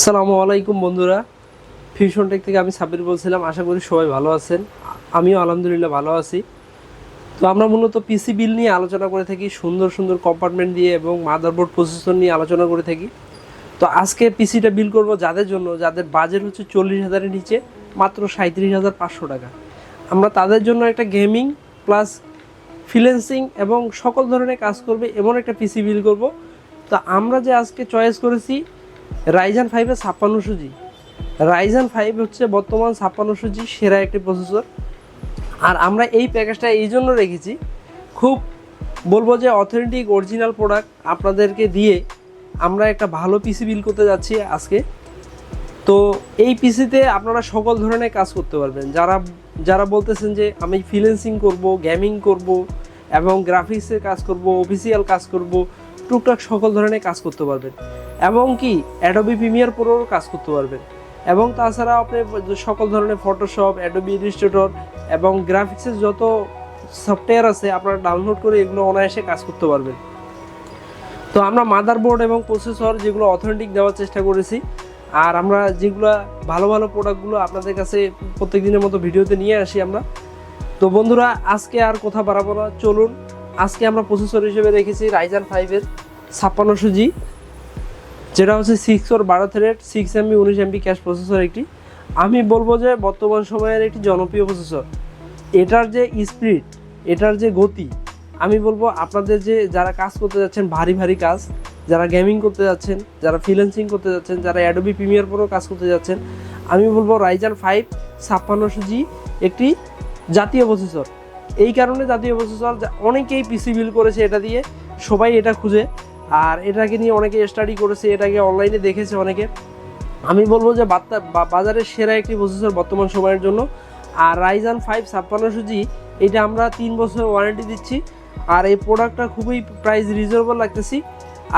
আসসালামু আলাইকুম বন্ধুরা, ফিউশন টেক থেকে আমি সাব্বির বলছিলাম। আশা করি সবাই ভালো আছেন, আমিও আলহামদুলিল্লাহ ভালো আছি। তো আমরা মূলত পিসি বিল নিয়ে আলোচনা করে থাকি, সুন্দর সুন্দর কম্পার্টমেন্ট দিয়ে এবং মাদারবোর্ড প্রসেসর নিয়ে আলোচনা করে থাকি। তো আজকে পিসিটা বিল করব যাদের জন্য, যাদের বাজেট হচ্ছে 40,000-এর নিচে, মাত্র 37,500 টাকা। আমরা তাদের জন্য একটা গেমিং প্লাস ফ্রিল্যান্সিং এবং সকল ধরনের কাজ করবে এমন একটা পিসি বিল করব। তো আমরা যে আজকে চয়েস করেছি রাইজেন 5-এর 5600G। রাইজেন 5 হচ্ছে বর্তমান 5600G সেরা একটি প্রসেসর। আর আমরা এই প্যাকেজটা এই জন্য রেখেছি, খুব বলবো যে অথেন্টিক অরিজিনাল প্রোডাক্ট আপনাদেরকে দিয়ে আমরা একটা ভালো পিসি বিল করতে যাচ্ছি আজকে। তো এই পিসিতে আপনারা সকল ধরনের কাজ করতে পারবেন। যারা বলতেছেন যে আমি ফ্রিল্যান্সিং করব, গেমিং করব এবং গ্রাফিক্সের কাজ করব, অফিসিয়াল কাজ করব, টুকটাক সকল ধরনের কাজ করতে পারবেন। এবং কি অ্যাডোবি প্রিমিয়ার প্রোর কাজ করতে পারবেন। এবং তাছাড়া আপনি সকল ধরনের ফটোশপ, অ্যাডোবি ইলাস্ট্রেটর এবং গ্রাফিক্সের যত সফটওয়্যার আছে আপনারা ডাউনলোড করে এগুলো অনায়াসে কাজ করতে পারবেন। তো আমরা মাদারবোর্ড এবং প্রসেসর যেগুলো অথেন্টিক দেওয়ার চেষ্টা করেছি, আর আমরা যেগুলো ভালো ভালো প্রোডাক্টগুলো আপনাদের কাছে প্রত্যেক দিনের মতো ভিডিওতে নিয়ে আসি আমরা। তো বন্ধুরা, আজকে আর কথা বাড়াবো না, চলুন। আজকে আমরা প্রসেসর হিসেবে রেখেছি রাইজেন 5-এর 5600G, যেটা হচ্ছে 6 core 12 thread 6 MB 19 MB cash processor. একটি আমি বলবো যে বর্তমান সময়ের একটি জনপ্রিয় প্রসেসর। এটার যে স্পিড, এটার যে গতি, আমি বলবো আপনাদের যে যারা কাজ করতে যাচ্ছেন ভারী ভারী কাজ, যারা গেমিং করতে যাচ্ছেন, যারা ফ্রিল্যান্সিং করতে যাচ্ছেন, যারা অ্যাডোবি প্রিমিয়ার প্রো কাজ করতে যাচ্ছেন, আমি বলবো রাইজেন 5 5600G একটি জাতীয় প্রসেসর। এই কারণে জাতীয় প্রসেসর, অনেকেই পিসি বিল করেছে এটা দিয়ে, সবাই এটা খুঁজে, আর এটাকে নিয়ে অনেকে স্টাডি করেছে, এটাকে অনলাইনে দেখেছে অনেকে। আমি বলবো যে বাজারের সেরা একটি প্রসেসর বর্তমান সময়ের জন্য। আর রাইজেন 5 5600G এটা আমরা 3 বছর ওয়ারেন্টি দিচ্ছি। আর এই প্রোডাক্টটা খুবই প্রাইস রিজনেবল লাগতেছি।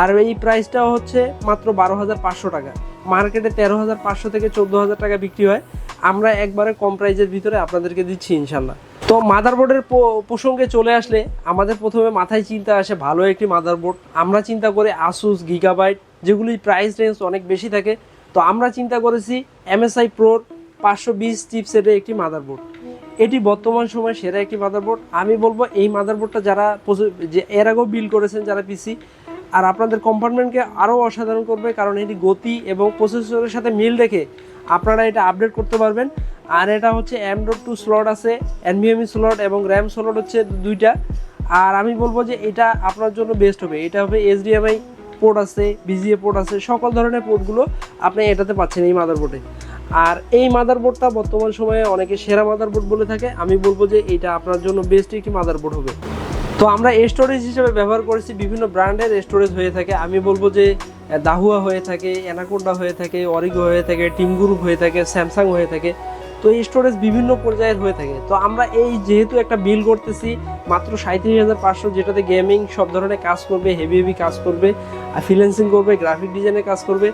আর এই প্রাইসটাও হচ্ছে মাত্র 12,500 টাকা। মার্কেটে 13,500 থেকে 14,000 টাকা বিক্রি হয়, আমরা একবারে কম প্রাইসের ভিতরে আপনাদেরকে দিচ্ছি ইনশাল্লাহ। তো মাদারবোর্ডের প্রসঙ্গে চলে আসলে আমাদের প্রথমে মাথায় চিন্তা আসে ভালো একটি মাদারবোর্ড। আমরা চিন্তা করি আসুস, গিগাবাইট, যেগুলি প্রাইস রেঞ্জ অনেক বেশি থাকে। তো আমরা চিন্তা করেছি MSI প্রোর 520 চিপসেটের একটি মাদারবোর্ড। এটি বর্তমান সময়ে সেরা একটি মাদারবোর্ড। আমি বলবো এই মাদারবোর্ডটা যারা যে এর আগেও বিল করেছেন যারা পিসি, আর আপনাদের কম্পার্টমেন্টকে আরও অসাধারণ করবে, কারণ এটি গতি এবং প্রসেসরের সাথে মিল রেখে আপনারা এটা আপডেট করতে পারবেন। আর এটা হচ্ছে M.2 স্লট আছে, NVMe স্লট এবং র্যাম স্লট হচ্ছে 2টা। আর আমি বলবো যে এটা আপনার জন্য বেস্ট হবে। এটা হবে HDMI পোর্ট আছে, VGA পোর্ট আছে, সকল ধরনের পোর্টগুলো আপনি এটাতে পাচ্ছেন এই মাদারবোর্ডে। আর এই মাদারবোর্ডটা বর্তমান সময়ে অনেকে সেরা মাদারবোর্ড বলে থাকে। আমি বলবো যে এটা আপনার জন্য বেস্ট একটি মাদারবোর্ড হবে। তো আমরা স্টোরেজ হিসেবে ব্যবহার করেছি বিভিন্ন ব্র্যান্ডের স্টোরেজ হয়ে থাকে। আমি বলবো যে দাহুয়া হয়ে থাকে, অ্যানাকোন্ডা হয়ে থাকে, অরিগো হয়ে থাকে, টিম গ্রুপ হয়ে থাকে, স্যামসাং হয়ে থাকে। তো এই স্টোরেজ বিভিন্ন পর্যায়ের হয়ে থাকে। তো আমরা এই যেহেতু একটা বিল করতেছি মাত্র 37,500, যেটাতে গেমিং সব ধরনের কাজ করবে, হেভি কাজ করবে, আর ফ্রিল্যান্সিং করবে, গ্রাফিক ডিজাইনের কাজ করবে।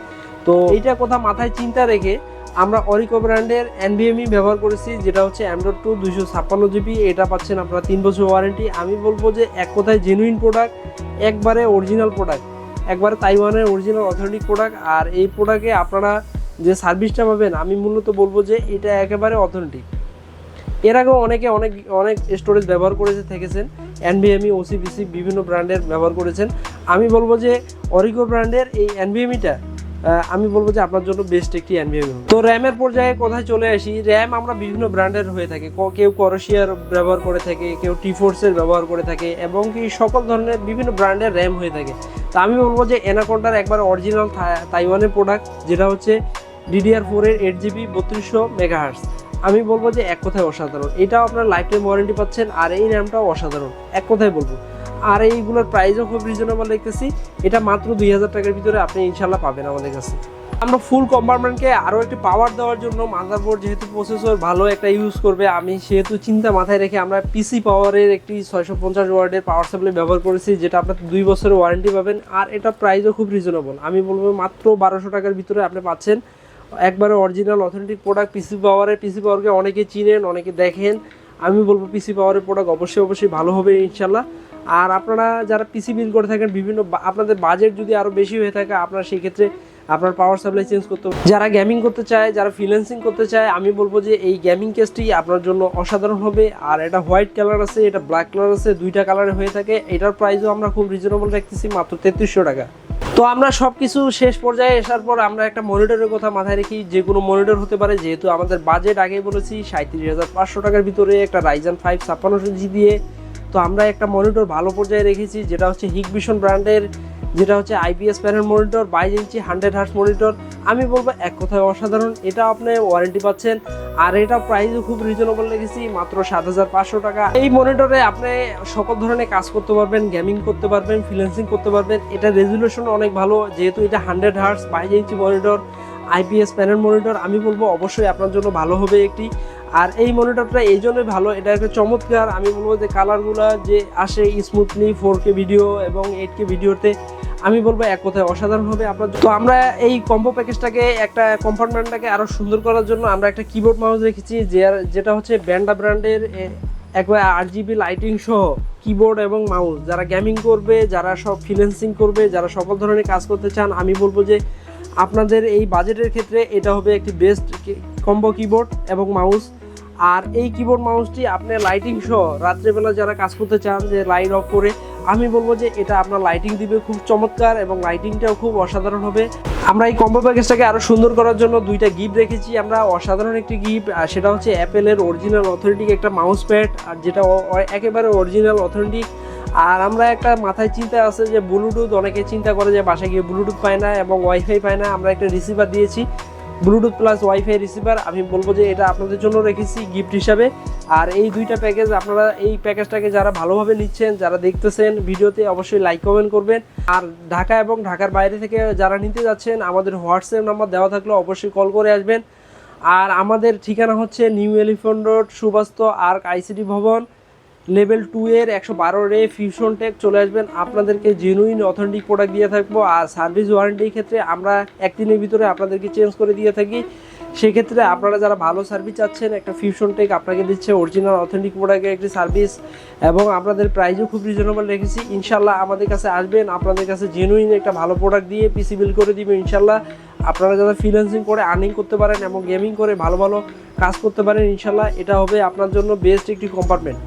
তো এইটা কথা মাথায় চিন্তা রেখে আমরা অরিকো ব্র্যান্ডের NVMe ব্যবহার করেছি, যেটা হচ্ছে M.2 256GB। এটা পাচ্ছেন আপনারা 3 বছর ওয়ারেন্টি। আমি বলবো যে এক কথায় জেনুইন প্রোডাক্ট, একবারে অরিজিনাল প্রোডাক্ট, একবারে তাইওয়ানের অরিজিনাল অথেন্টিক প্রোডাক্ট। আর এই প্রোডাক্টে আপনারা যে সার্ভিসটা পাবেন, আমি মূলত বলবো যে এটা একেবারে অথেন্টিক। এর আগেও অনেক স্টোরেজ ব্যবহার থেকেছেন, NVMe, OCPC বিভিন্ন ব্র্যান্ডের ব্যবহার করেছেন। আমি বলবো যে অরিকো ব্র্যান্ডের এই NVMeটা আমি বলবো যে আপনার জন্য বেস্ট একটি NVMe। তো র্যামের পর্যায়ে কোথায় চলে আসি, র্যাম আমরা বিভিন্ন ব্র্যান্ডের হয়ে থাকে, কেউ করোশিয়ার ব্যবহার করে থাকে, কেউ টিফোর্সের ব্যবহার করে থাকে, এবং কি সকল ধরনের বিভিন্ন ব্র্যান্ডের র্যাম হয়ে থাকে। তো আমি বলবো যে অ্যানাকোন্ডার একবার অরিজিনাল তাইওয়ানের প্রোডাক্ট, যেটা হচ্ছে DDR4-এর 8GB 3200 MHz। আমি বলবো যে এক কথায় অসাধারণ। এটাও আপনার লাইফ টাইম ওয়ারেন্টি পাচ্ছেন, আর এই র্যামটাও অসাধারণ, এক কথায় বলবো। আর এইগুলোর প্রাইসও খুব রিজনেবল দেখতেছি। এটা মাত্র 2,000 টাকার ভিতরে আপনি ইনশাল্লাহ পাবেন আমাদের কাছে। আমরা ফুল কম্পার্টমেন্টকে আরও একটি পাওয়ার দেওয়ার জন্য মাদারবোর্ড যেহেতু প্রসেসর ভালো একটা ইউজ করবে, আমি সেহেতু চিন্তা মাথায় রেখে আমরা পিসি পাওয়ারের একটি 650 ওয়াটের পাওয়ার সাপ্লাই ব্যবহার করেছি, যেটা আপনার 2 বছরের ওয়ারেন্টি পাবেন। আর এটা প্রাইসও খুব রিজনেবল। আমি বলবো মাত্র 1200 টাকার ভিতরে আপনি পাচ্ছেন একবারে অরিজিনাল অথেন্টিক প্রোডাক্ট। পিসি পাওয়ারকে অনেকে চিনেন, অনেকে দেখেন। আমি বলবো পিসি পাওয়ারের প্রোডাক্ট অবশ্যই ভালো হবে ইনশাল্লাহ। আর আপনারা যারা পিসি বিল করে থাকেন, বিভিন্ন আপনাদের বাজেট যদি আরও বেশি হয়ে থাকে, আপনারা সেই ক্ষেত্রে আপনার পাওয়ার সাপ্লাই চেঞ্জ করতে, যারা গেমিং করতে চায়, যারা ফ্রিল্যান্সিং করতে চায়, আমি বলবো যে এই গেমিং কেসটি আপনার জন্য অসাধারণ হবে। আর এটা হোয়াইট কালার আছে, এটা ব্ল্যাক কালার আছে, দুইটা কালারে হয়ে থাকে। এটার প্রাইসও আমরা খুব রিজনেবল রাখতেছি, মাত্র 3300 টাকা। তো আমরা সব কিছু শেষ পর্যায়ে আসার পর আমরা একটা মনিটরের কথা মাথায় রেখি, যে কোনো মনিটর হতে পারে, যেহেতু আমাদের বাজেট আগেই বলেছি 37,500 টাকার ভিতরে একটা Ryzen 5 5600G দিয়ে। তো আমরা একটা মনিটর ভালো পর্যায়ে রেখেছি, যেটা হচ্ছে হিগভিশন ব্র্যান্ডের, যেটা হচ্ছে IPS প্যানেল মনিটর, 22 ইঞ্চি 100 হার্টজ মনিটর। আমি বলবো এক কথায় অসাধারণ। এটা আপনি ওয়ারেন্টি পাচ্ছেন, আর এটা প্রাইসও খুব রিজনেবল রেখেছি, মাত্র 7500 টাকা। এই মনিটরে আপনি সকল ধরনের কাজ করতে পারবেন, গেমিং করতে পারবেন, ফ্রিল্যান্সিং করতে পারবেন। এটা রেজুলেশন অনেক ভালো, যেহেতু এটা 100 hertz 22 inch monitor, IPS panel monitor. আমি বলবো অবশ্যই আপনার জন্য ভালো হবে একটি। আর এই মনিটরটা এই জন্যই ভালো, এটা একটা চমৎকার। আমি বলবো যে কালারগুলো যে আসে স্মুথলি 4K ভিডিও এবং 8K ভিডিওতে, আমি বলবো এক কথায় অসাধারণ হবে আপনার। তো আমরা এই কম্বো প্যাকেজটাকে, একটা কম্পার্টমেন্টটাকে আরও সুন্দর করার জন্য আমরা একটা কিবোর্ড মাউস রেখেছি, যেটা হচ্ছে ব্যান্ডা ব্র্যান্ডের, একবার RGB লাইটিং সহ কিবোর্ড এবং মাউস। যারা গেমিং করবে, যারা সব ফ্রিল্যান্সিং করবে, যারা সকল ধরনের কাজ করতে চান, আমি বলবো যে আপনাদের এই বাজেটের ক্ষেত্রে এটা হবে একটি বেস্ট কম্বো কিবোর্ড এবং মাউস। আর এই কিবোর্ড মাউসটি আপনার লাইটিং সহ রাত্রেবেলা যারা কাজ করতে চান, যে লাইট অফ করে, আমি বলবো যে এটা আপনার লাইটিং দিবে খুব চমৎকার, এবং লাইটিংটাও খুব অসাধারণ হবে। আমরা এই কম্বো প্যাকেজটাকে আরও সুন্দর করার জন্য দুইটা গিফট রেখেছি আমরা, অসাধারণ একটি গিফট। আর সেটা হচ্ছে অ্যাপেলের অরিজিনাল অথেন্টিক একটা মাউস প্যাড, আর যেটা একেবারে অরিজিনাল অথেন্টিক। আর আমরা একটা মাথায় চিন্তা আছে যে ব্লুটুথ, অনেকে চিন্তা করে যে বাসায় গিয়ে ব্লুটুথ পায় না এবং ওয়াইফাই পায় না। আমরা একটা রিসিভার দিয়েছি, ব্লুটুথ প্লাস ওয়াইফাই রিসিভার। আমি বলবো যে এটা আপনাদের জন্য রেখেছি গিফট হিসাবে। আর এই দুইটা প্যাকেজ, আপনারা এই প্যাকেজটাকে যারা ভালোভাবে নিচ্ছেন, যারা দেখতেছেন ভিডিওতে, অবশ্যই লাইক কমেন্ট করবেন। আর ঢাকা এবং ঢাকার বাইরে থেকে যারা নিতে যাচ্ছেন, আমাদের হোয়াটসঅ্যাপ নাম্বার দেওয়া থাকলে অবশ্যই কল করে আসবেন। আর আমাদের ঠিকানা হচ্ছে new elephant road, Subastu arc ICT ভবন, লেভেল 2 এর 112 ফিউশন টেক। চলে আসবেন, আপনাদেরকে জেনুইন অথেন্টিক প্রোডাক্ট দিয়ে থাকবো। আর সার্ভিস ওয়ারেন্টির ক্ষেত্রে আমরা 1 দিনের ভিতরে আপনাদেরকে চেঞ্জ করে দিয়ে থাকি। সেক্ষেত্রে আপনারা যারা ভালো সার্ভিস চাচ্ছেন, একটা ফিউশন টেক আপনাকে দিচ্ছে অরিজিনাল অথেন্টিক প্রোডাক্টের একটি সার্ভিস, এবং আপনাদের প্রাইসও খুব রিজনেবল রেখেছি। ইনশাল্লাহ আমাদের কাছে আসবেন, আপনাদের কাছে জেনুইন একটা ভালো প্রোডাক্ট দিয়ে পিসি বিল করে দিবে ইনশাল্লাহ। আপনারা যারা ফ্রিল্যান্সিং করে আর্নিং করতে পারেন এবং গেমিং করে ভালো ভালো কাজ করতে পারেন, ইনশাল্লাহ এটা হবে আপনার জন্য বেস্ট একটি কম্পার্টমেন্ট।